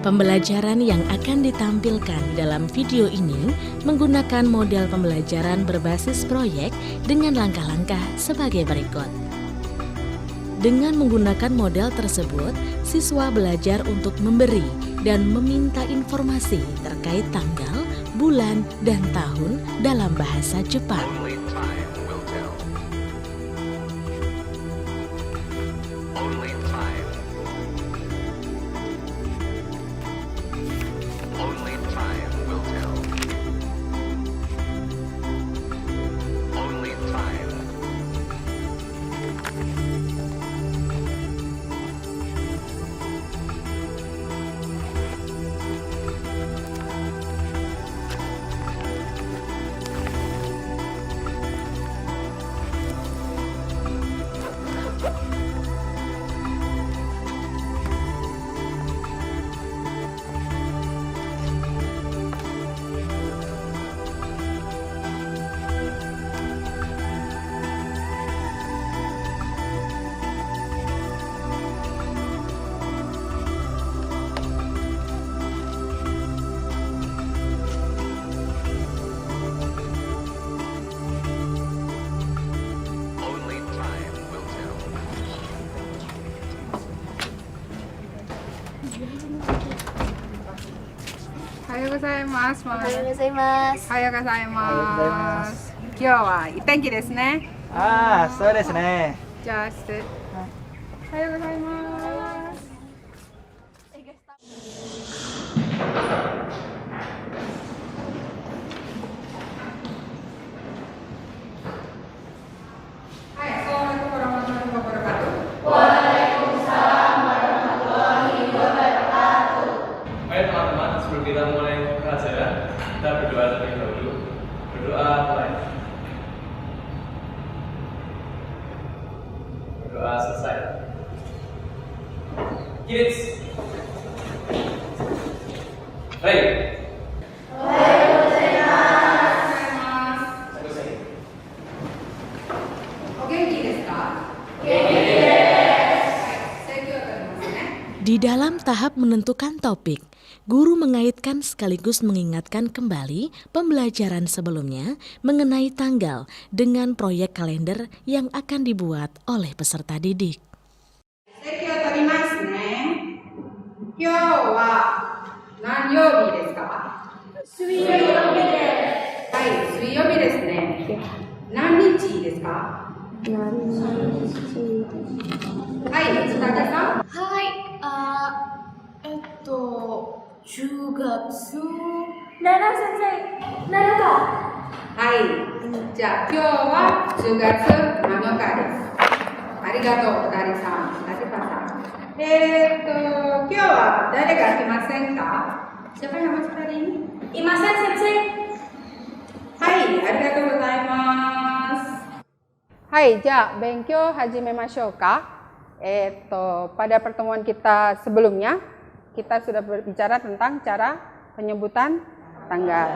Pembelajaran yang akan ditampilkan dalam video ini menggunakan model pembelajaran berbasis proyek dengan langkah-langkah sebagai berikut. Dengan menggunakan model tersebut, siswa belajar untuk memberi dan meminta informasi terkait tanggal, bulan, dan tahun dalam bahasa Jepang. Ohayou gozaimasu. おはようございます。ohayou gozaimasu. 今日はいい天気ですね。ああ、そうですね。じゃあ失礼。おはようございます。はい、assalamualaikum warahmatullahi wabarakatuh. Baik teman-teman, sebelum kita mulai pelajaran, kita berdoa terlebih dahulu. Berdoa mulai. Berdoa selesai. Kids. Baik. Di dalam tahap menentukan topik, guru mengaitkan sekaligus mengingatkan kembali pembelajaran sebelumnya mengenai tanggal dengan proyek kalender yang akan dibuat oleh peserta didik. 席を取りますね。今日は何曜日ですか？水曜日です。はい、水曜日ですね。何日ですか？はい、津竹さん。はい、10月7先生、7日。はい、じゃあ今日は10月7日です。ありがとう、二人さん。Tadi Pak. 今日は誰が来ませんか？Siapa yang masuk hari ini? いません先生。はい、ありがとうございます。はい、じゃあ勉強始めましょうか。pada pertemuan kita sebelumnya, kita sudah berbicara tentang cara penyebutan tanggal.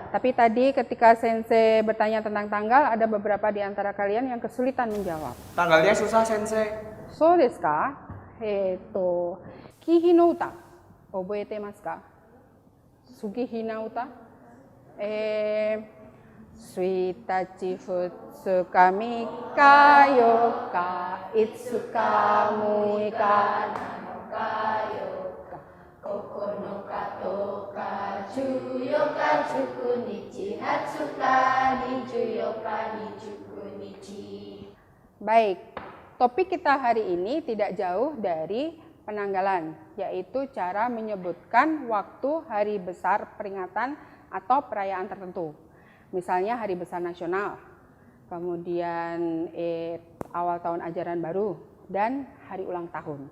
Tapi tadi ketika sensei bertanya tentang tanggal, ada beberapa di antara kalian yang kesulitan menjawab. Tanggalnya susah, Sensei. So desu ka? Kihi no uta, oboete masu ka? Sugihi no uta? 1日、2日、3日、4日、5日、6日、7日、8日、9日、10日、14日、19日、20日、24日、29日. Baik, topik kita hari ini tidak jauh dari penanggalan, yaitu cara menyebutkan waktu hari besar peringatan atau perayaan tertentu. Misalnya Hari Besar Nasional, kemudian awal tahun ajaran baru, dan hari ulang tahun.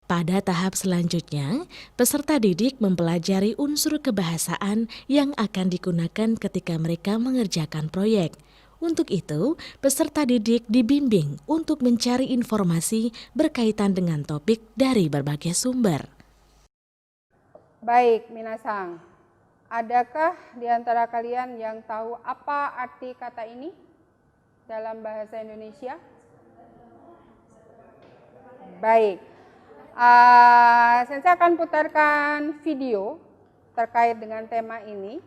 Pada tahap selanjutnya, peserta didik mempelajari unsur kebahasaan yang akan digunakan ketika mereka mengerjakan proyek. Untuk itu, peserta didik dibimbing untuk mencari informasi berkaitan dengan topik dari berbagai sumber. Baik, minasang. Adakah di antara kalian yang tahu apa arti kata ini dalam bahasa Indonesia? Baik. Sensei akan putarkan video terkait dengan tema ini.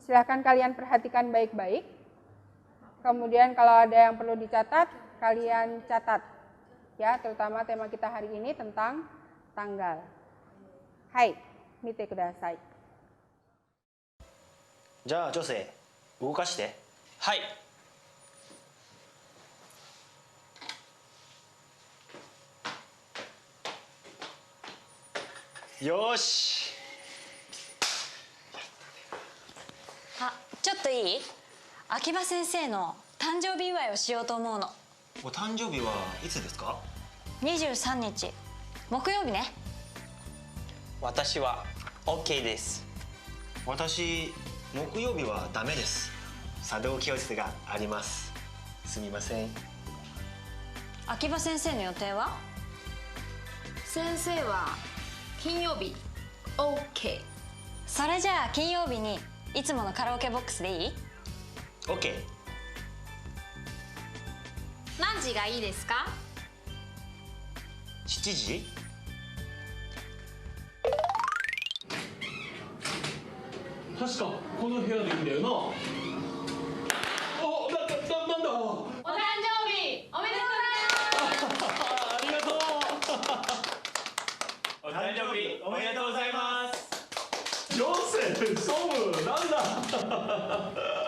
Silahkan kalian perhatikan baik-baik. Kemudian kalau ada yang perlu dicatat, kalian catat. Ya, terutama tema kita hari ini tentang tanggal. Hai, mite kudasai. じゃあ女性動かして。はい。よし。あ、ちょっといい？秋葉先生の誕生日祝いをしようと思うの。お誕生日はいつですか23日木曜日ね。私は OK です。私木曜日はダメです。茶道教室があります。すみません。秋葉先生の予定は？先生は金曜日 OK。 それじゃあ金曜日にいつものカラオケボックスでいい？ OK。 何時がいいですか7時？確かこの部屋でいいんだよな。なんだ。お誕生日おめでとうございます。ありがとう。お誕生日おめでとうございます。ジョセフ、ソム、なんだ。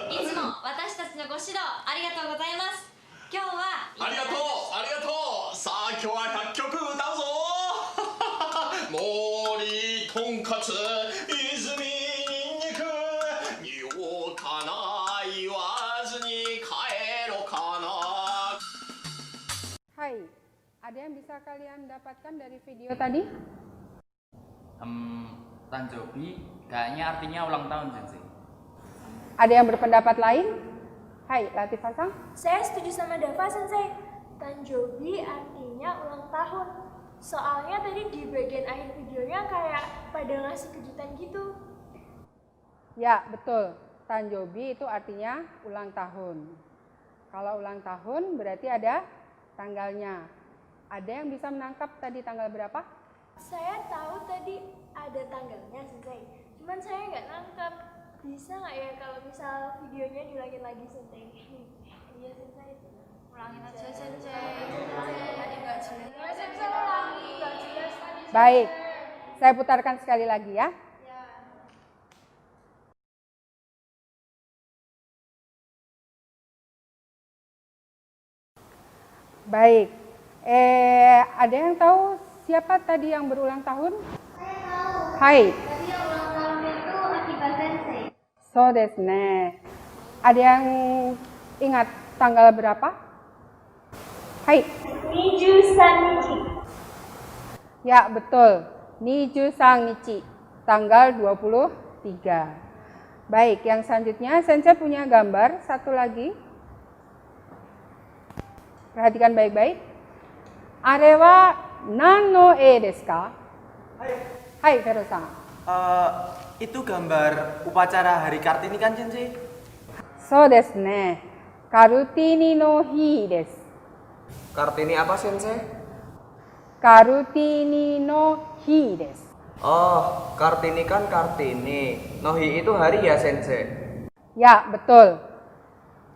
いつも私たちのご指導ありがとうございます。今日はありがとう。さあ今日は100曲歌うぞ。森とんかつ泉にんにく言おうかな言わずに帰ろうかな。 Hai, ada yang bisa kalian dapatkan dari video tadi? Tanjobi kayaknya artinya ulang tahun, Sensei. Ada yang berpendapat lain? Hai, Latifah Sang. Saya setuju sama Dava Sensei. Tanjobi artinya ulang tahun. Soalnya tadi di bagian akhir videonya kayak pada ngasih kejutan gitu. Ya, betul. Tanjobi itu artinya ulang tahun. Kalau ulang tahun berarti ada tanggalnya. Ada yang bisa menangkap tadi tanggal berapa? Saya tahu tadi ada tanggalnya Sensei. Cuman saya nggak nangkep. Bisa nggak ya kalau misal videonya diulangin lagi Sensei? Iya Sensei. Ulangin aja Sensei. Tadi nggak jelas. Sensei ulangi. Nggak jelas tadi. Baik, saya putarkan sekali lagi ya. Baik, ada yang tahu siapa tadi yang berulang tahun? Saya tahu. Hai. Tadi yang ulang tahun itu Akiba Sensei. So desu ne. Ada yang ingat tanggal berapa? Hai. 23 Nichi. Ya, betul. 23 Nichi, tanggal 23. Baik, yang selanjutnya Sensei punya gambar satu lagi. Perhatikan baik-baik. Are wa nan no e desu ka? Hai, Vero-san. Itu gambar upacara Hari Kartini kan, Sensei? So desu ne. Karutini no hi desu. Kartini apa, Sensei? Karutini no hi desu. Oh, Kartini kan Kartini. Nohi itu hari ya, Sensei? Ya, betul.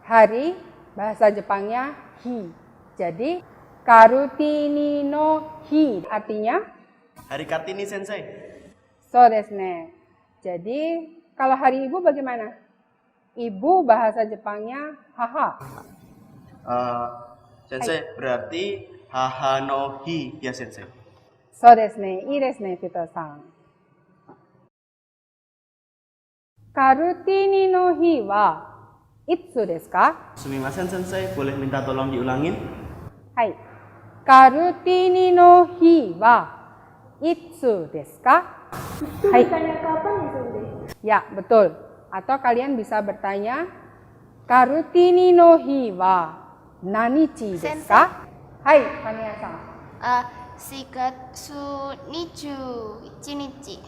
Hari, bahasa Jepangnya hi. Jadi, Karutini no hi artinya? Hari Kartini Sensei. So desu ne. Jadi, kalau hari ibu bagaimana? Ibu bahasa Jepangnya haha. Sensei berarti haha no hi ya Sensei. So desu ne. Ii desu ne, Fito-san. Karutini no hi wa itsu desu ka? Sumimasen Sensei, boleh minta tolong diulangin? Hai. Karutini no hi wa itsu desu ka? Hai. Tanya kapan ya Sensei? Ya, betul. Atau kalian bisa bertanya, Karutini no hi wa nanichi desu ka? Hai, Kania-san. 4月21日。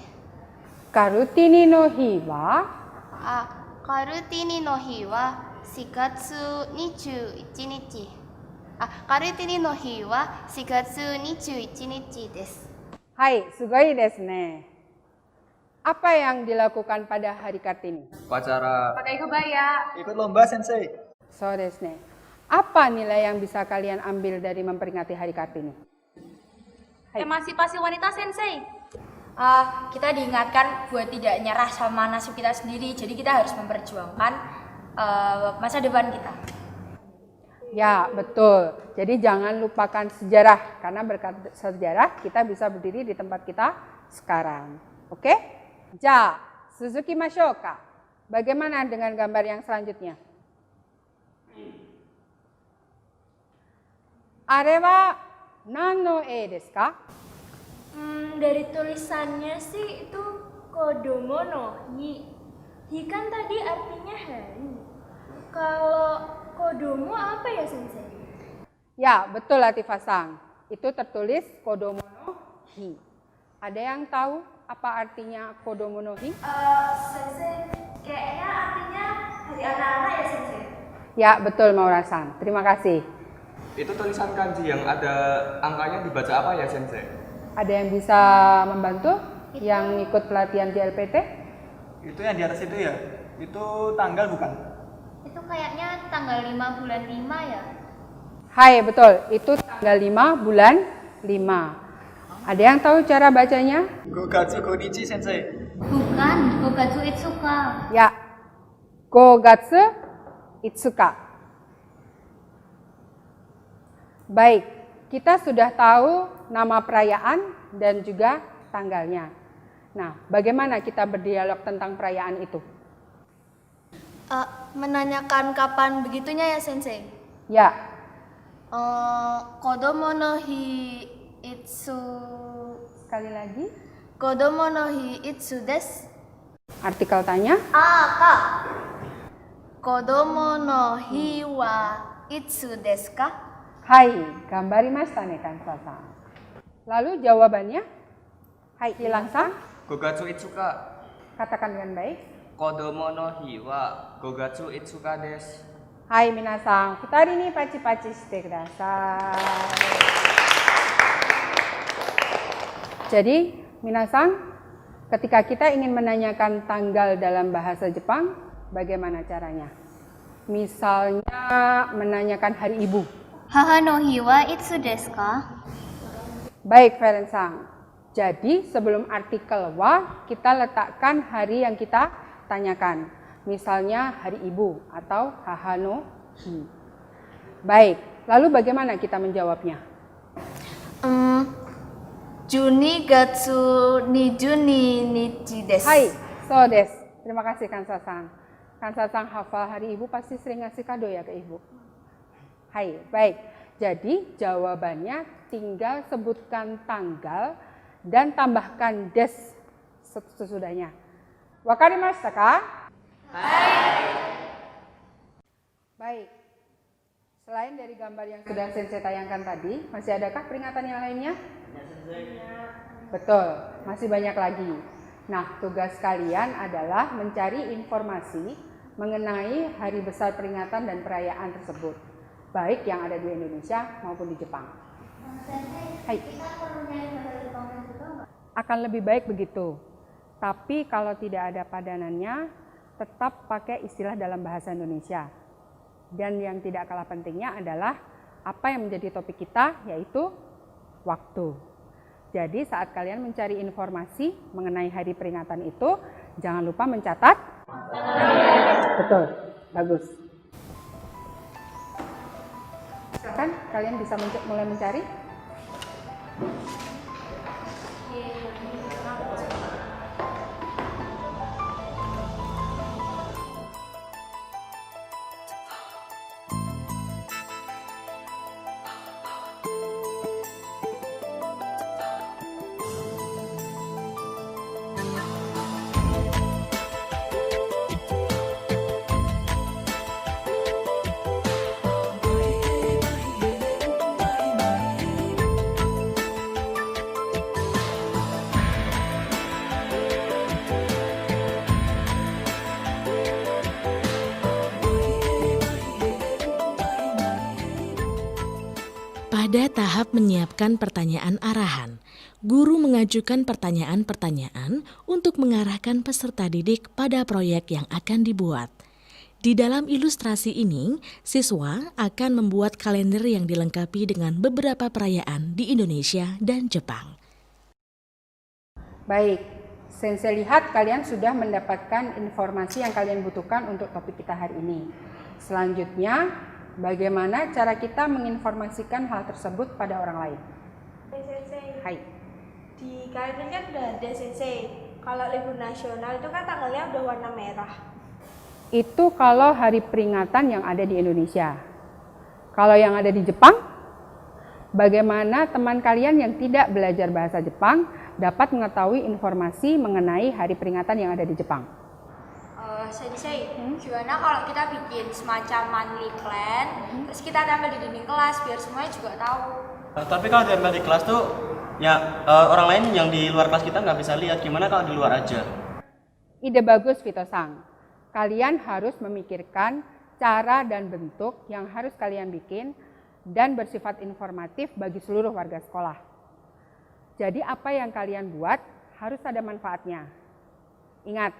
Karutini no hi wa? カルティニの日は4月21日。Kartini no hi wa 4月21日です。Hai, sugoi desu ne. Apa yang dilakukan pada hari Kartini? Upacara. Pakai kebaya. Ikut lomba, Sensei. So desu ne. Apa nilai yang bisa kalian ambil dari memperingati hari Kartini? Hai. Emansipasi wanita, Sensei. Kita diingatkan buat tidak nyerah sama nasib kita sendiri. Jadi kita harus memperjuangkan masa depan kita. Ya, betul. Jadi jangan lupakan sejarah, karena berkat sejarah kita bisa berdiri di tempat kita sekarang. Oke? Ja, Suzuki Mashoka. Bagaimana dengan gambar yang selanjutnya? Are wa nan no e desu ka? Dari tulisannya sih itu kodomo no hi. Hi kan tadi artinya hari. Kalau kodomo apa ya, Sensei? Ya, betul Latifah-san. Itu tertulis kodomo no hi. Ada yang tahu apa artinya kodomo no hi? Sensei, kayaknya artinya hari anak-anak ya, Sensei? Ya, betul Maura-san. Terima kasih. Itu tulisan kanji yang ada angkanya dibaca apa ya, Sensei? Ada yang bisa membantu yang ikut pelatihan di LPT? Itu yang di atas itu ya? Itu tanggal bukan? Itu kayaknya tanggal 5 bulan 5 ya. Hai, betul. Itu tanggal 5 bulan 5. Ada yang tahu cara bacanya? Gogatsu Konichi, Sensei. Bukan, Gogatsu Itsuka. Ya. Gogatsu Itsuka. Baik, kita sudah tahu nama perayaan dan juga tanggalnya. Nah, bagaimana kita berdialog tentang perayaan itu? Menanyakan kapan begitunya ya, Sensei? Ya. Kodomo no hi itsu. Sekali lagi. Kodomo no hi itsu desu. Artikel tanya. Kak. Kodomo no hi wa itsu desu ka? Hai, gambarimashita ne Kansa-san. Lalu jawabannya? Hai, Ilang-san. Gogatsu Itsuka. Katakan dengan baik. Kodomo no hi wa Gogatsu Itsuka desu. Hai minasan, futari ni pachi-pachi shite kudasai. Jadi, minasan, ketika kita ingin menanyakan tanggal dalam bahasa Jepang, bagaimana caranya? Misalnya menanyakan hari ibu. Haha no hi wa itsu desu ka? Baik, Ferencang. Jadi, sebelum artikel wa, kita letakkan hari yang kita tanyakan. Misalnya hari ibu atau haha no hi. Baik, lalu bagaimana kita menjawabnya? Juni gatsu ni Juni nichi desu. Hai, so desu. Terima kasih Kansa-san. Kansa-san hafal hari ibu pasti sering ngasih kado ya ke ibu. Hai, baik. Jadi jawabannya tinggal sebutkan tanggal dan tambahkan des sesudahnya. Wakarimashita ka? Baik. Selain dari gambar yang sudah Sensei tayangkan tadi, masih adakah peringatan yang lainnya? Betul, masih banyak lagi. Nah, tugas kalian adalah mencari informasi mengenai hari besar peringatan dan perayaan tersebut, baik yang ada di Indonesia maupun di Jepang. Hai. Akan lebih baik begitu. Tapi kalau tidak ada padanannya, tetap pakai istilah dalam bahasa Indonesia. Dan yang tidak kalah pentingnya adalah apa yang menjadi topik kita, yaitu waktu. Jadi saat kalian mencari informasi mengenai hari peringatan itu, jangan lupa mencatat. Betul, bagus. Silakan kalian bisa mulai mencari. Pada tahap menyiapkan pertanyaan arahan, guru mengajukan pertanyaan-pertanyaan untuk mengarahkan peserta didik pada proyek yang akan dibuat. Di dalam ilustrasi ini, siswa akan membuat kalender yang dilengkapi dengan beberapa perayaan di Indonesia dan Jepang. Baik, Sensei lihat kalian sudah mendapatkan informasi yang kalian butuhkan untuk topik kita hari ini. Selanjutnya, bagaimana cara kita menginformasikan hal tersebut pada orang lain? Sensei. Hai. Di kalender kan udah ada Sensei. Kalau libur nasional itu kan tanggalnya udah warna merah. Itu kalau hari peringatan yang ada di Indonesia. Kalau yang ada di Jepang, bagaimana teman kalian yang tidak belajar bahasa Jepang dapat mengetahui informasi mengenai hari peringatan yang ada di Jepang? Sensei, gimana kalau kita bikin semacam monthly plan, terus kita tampil di dinding kelas biar semuanya juga tahu. Tapi kalau tempel di kelas tuh, ya orang lain yang di luar kelas kita nggak bisa lihat. Gimana kalau di luar aja? Ide bagus, Vito-san. Kalian harus memikirkan cara dan bentuk yang harus kalian bikin dan bersifat informatif bagi seluruh warga sekolah. Jadi apa yang kalian buat harus ada manfaatnya. Ingat,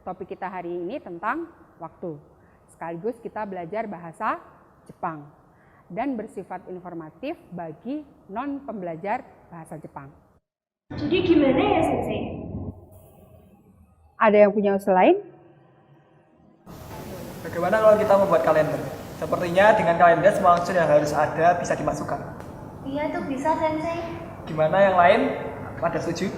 topik kita hari ini tentang waktu. Sekaligus kita belajar bahasa Jepang dan bersifat informatif bagi non-pembelajar bahasa Jepang. Jadi gimana ya, Sensei? Ada yang punya usul lain? Bagaimana kalau kita membuat kalender? Sepertinya dengan kalender semua unsur yang harus ada bisa dimasukkan. Iya tuh bisa, Sensei. Gimana yang lain? Pada setuju?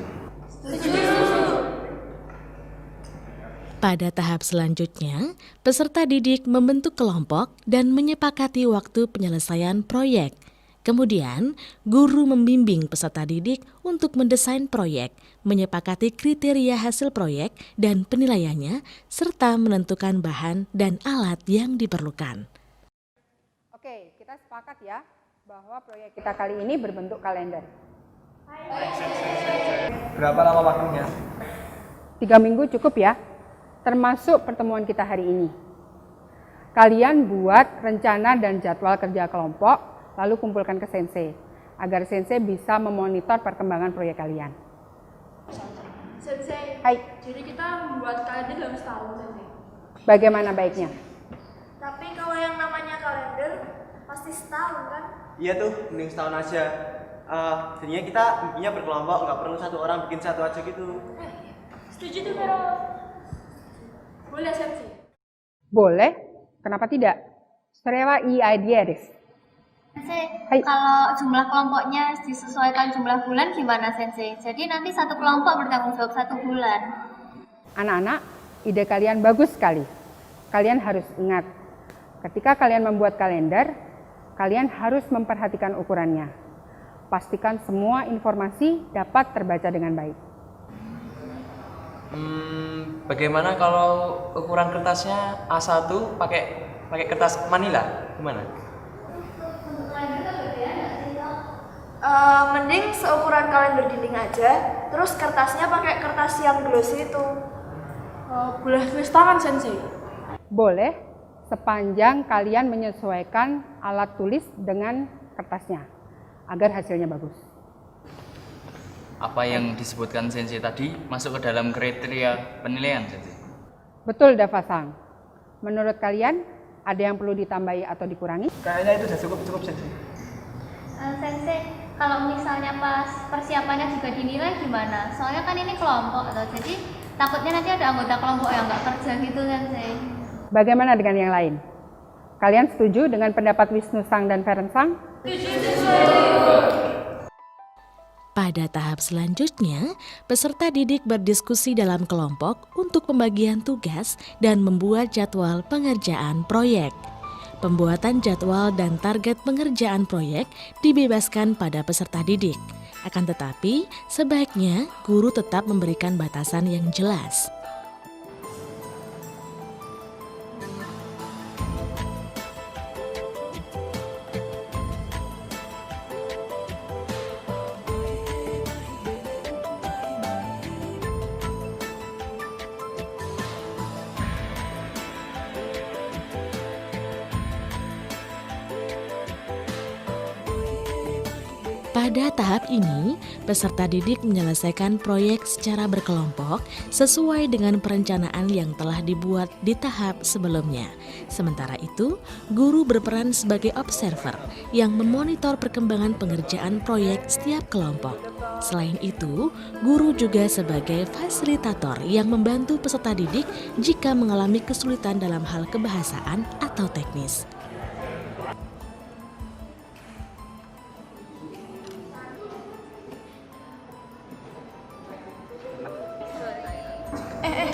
Pada tahap selanjutnya, peserta didik membentuk kelompok dan menyepakati waktu penyelesaian proyek. Kemudian, guru membimbing peserta didik untuk mendesain proyek, menyepakati kriteria hasil proyek dan penilaiannya, serta menentukan bahan dan alat yang diperlukan. Oke, kita sepakat ya bahwa proyek kita kali ini berbentuk kalender. Berapa lama waktunya? 3 minggu cukup ya, termasuk pertemuan kita hari ini. Kalian buat rencana dan jadwal kerja kelompok, lalu kumpulkan ke Sensei, agar Sensei bisa memonitor perkembangan proyek kalian. Sensei, Hai. jadi kita membuat kalender dalam setahun, Sensei. Bagaimana baiknya? Tapi kalau yang namanya kalender, pasti setahun kan? Iya tuh, mending setahun aja. Jadinya kita bikinnya berkelompok, nggak perlu satu orang bikin satu aja gitu. Setuju tuh, Vero. Boleh, Sensei? Boleh, kenapa tidak? Serewa i idea desu. Sensei, kalau jumlah kelompoknya disesuaikan jumlah bulan gimana, Sensei? Jadi nanti satu kelompok bertanggung jawab 1 bulan. Anak-anak, ide kalian bagus sekali. Kalian harus ingat, ketika kalian membuat kalender, kalian harus memperhatikan ukurannya. Pastikan semua informasi dapat terbaca dengan baik. Bagaimana kalau ukuran kertasnya A1 pakai kertas manila? Gimana? Mending seukuran kalender dinding aja, terus kertasnya pakai kertas yang glossy itu. Boleh tulis tangan, Sensei? Boleh, sepanjang kalian menyesuaikan alat tulis dengan kertasnya, agar hasilnya bagus. Apa yang disebutkan Sensei tadi masuk ke dalam kriteria penilaian, Sensei? Betul, Dava-san. Menurut kalian, ada yang perlu ditambahi atau dikurangi? Kayaknya itu sudah cukup Sensei. Sensei, kalau misalnya pas persiapannya juga dinilai gimana? Soalnya kan ini kelompok, jadi takutnya nanti ada anggota kelompok yang nggak kerja gitu, Sensei. Bagaimana dengan yang lain? Kalian setuju dengan pendapat Wisnu-san dan Feren-san? Pada tahap selanjutnya, peserta didik berdiskusi dalam kelompok untuk pembagian tugas dan membuat jadwal pengerjaan proyek. Pembuatan jadwal dan target pengerjaan proyek dibebaskan pada peserta didik. Akan tetapi, sebaiknya guru tetap memberikan batasan yang jelas. Pada tahap ini, peserta didik menyelesaikan proyek secara berkelompok sesuai dengan perencanaan yang telah dibuat di tahap sebelumnya. Sementara itu, guru berperan sebagai observer yang memonitor perkembangan pengerjaan proyek setiap kelompok. Selain itu, guru juga sebagai fasilitator yang membantu peserta didik jika mengalami kesulitan dalam hal kebahasaan atau teknis.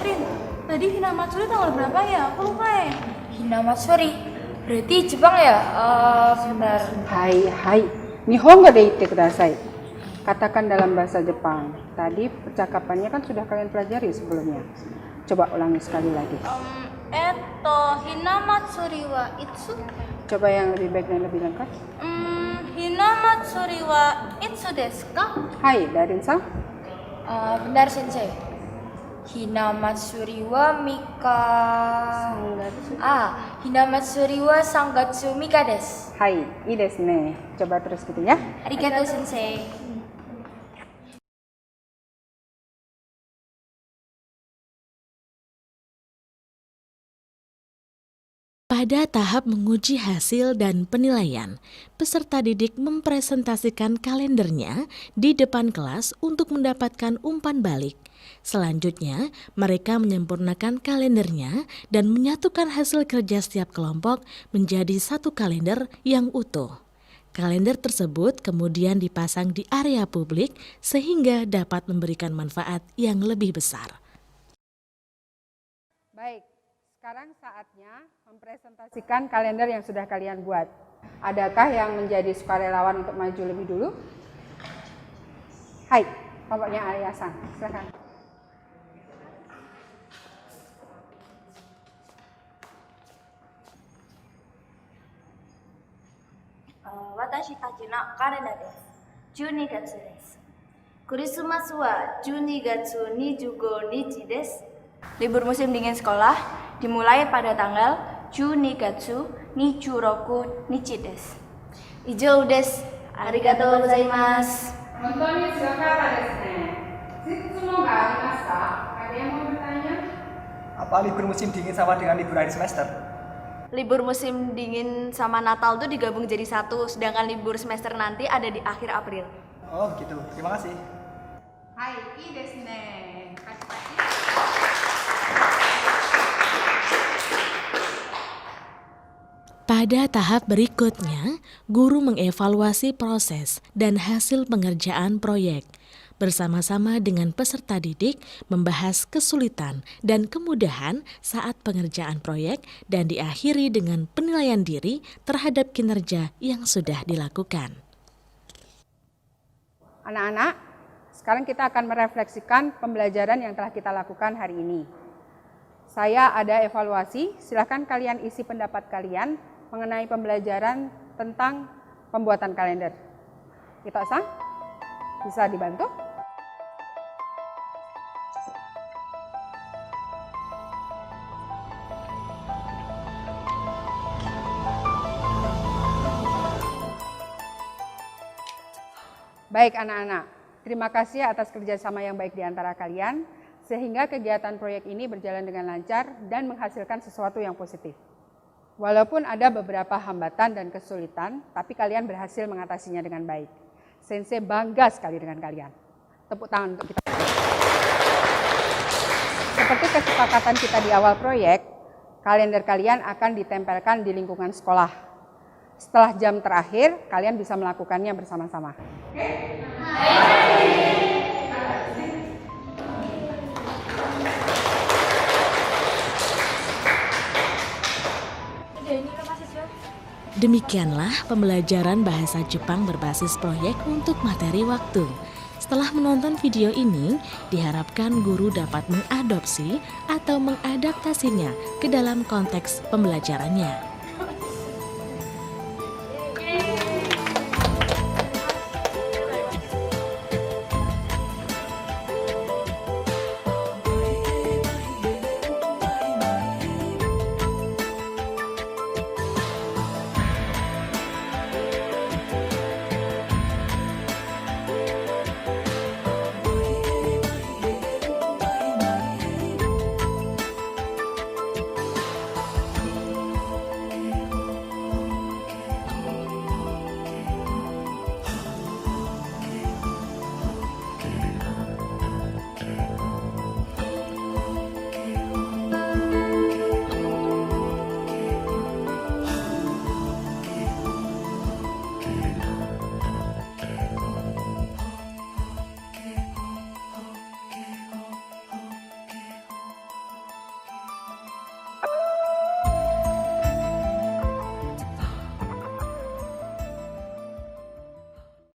Rin, tadi Hinamatsuri tanggal berapa ya? Aku lupa ya. Hinamatsuri, berarti Jepang ya? Sebentar. Hai, Nihongo de itte kudasai. Katakan dalam bahasa Jepang. Tadi percakapannya kan sudah kalian pelajari sebelumnya. Coba ulangi sekali lagi. Hinamatsuri wa itsu? Coba yang lebih baik dan lebih lengkap. Hinamatsuri wa itsu desu ka? Hai, Darin-san. Benar Sensei. Hinamatsuri wa Mika. Hinamatsuri wa Sangatsu Mika desu. Hai, ii desu ne. Coba terus gitu ya. Arigatou Sensei. Pada tahap menguji hasil dan penilaian, peserta didik mempresentasikan kalendernya di depan kelas untuk mendapatkan umpan balik. Selanjutnya, mereka menyempurnakan kalendernya dan menyatukan hasil kerja setiap kelompok menjadi satu kalender yang utuh. Kalender tersebut kemudian dipasang di area publik sehingga dapat memberikan manfaat yang lebih besar. Baik, sekarang saatnya mempresentasikan kalender yang sudah kalian buat. Adakah yang menjadi sukarelawan untuk maju lebih dulu? Hai, kelompoknya Arya-san, silakan. Watashi tachi no kalenda desu. 12月です。クリスマスは12月25日です。Libur musim dingin sekolah dimulai pada tanggal 12月26日です。以上です。ありがとうございます。本当に強かったですね。質問がありますか? Ada yang mau bertanya? Apa libur musim dingin sama dengan libur akhir semester? Libur musim dingin sama Natal tuh digabung jadi satu, sedangkan libur semester nanti ada di akhir April. Oh gitu, terima kasih. Hai, ii desu ne. Pada tahap berikutnya, guru mengevaluasi proses dan hasil pengerjaan proyek. Bersama-sama dengan peserta didik membahas kesulitan dan kemudahan saat pengerjaan proyek dan diakhiri dengan penilaian diri terhadap kinerja yang sudah dilakukan. Anak-anak, sekarang kita akan merefleksikan pembelajaran yang telah kita lakukan hari ini. Saya ada evaluasi, silakan kalian isi pendapat kalian mengenai pembelajaran tentang pembuatan kalender. Ito-san, bisa dibantu? Baik anak-anak, terima kasih atas kerjasama yang baik di antara kalian, sehingga kegiatan proyek ini berjalan dengan lancar dan menghasilkan sesuatu yang positif. Walaupun ada beberapa hambatan dan kesulitan, tapi kalian berhasil mengatasinya dengan baik. Sensei bangga sekali dengan kalian. Tepuk tangan untuk kita. Seperti kesepakatan kita di awal proyek, kalender kalian akan ditempelkan di lingkungan sekolah. Setelah jam terakhir, kalian bisa melakukannya bersama-sama. Demikianlah pembelajaran bahasa Jepang berbasis proyek untuk materi waktu. Setelah menonton video ini, diharapkan guru dapat mengadopsi atau mengadaptasinya ke dalam konteks pembelajarannya.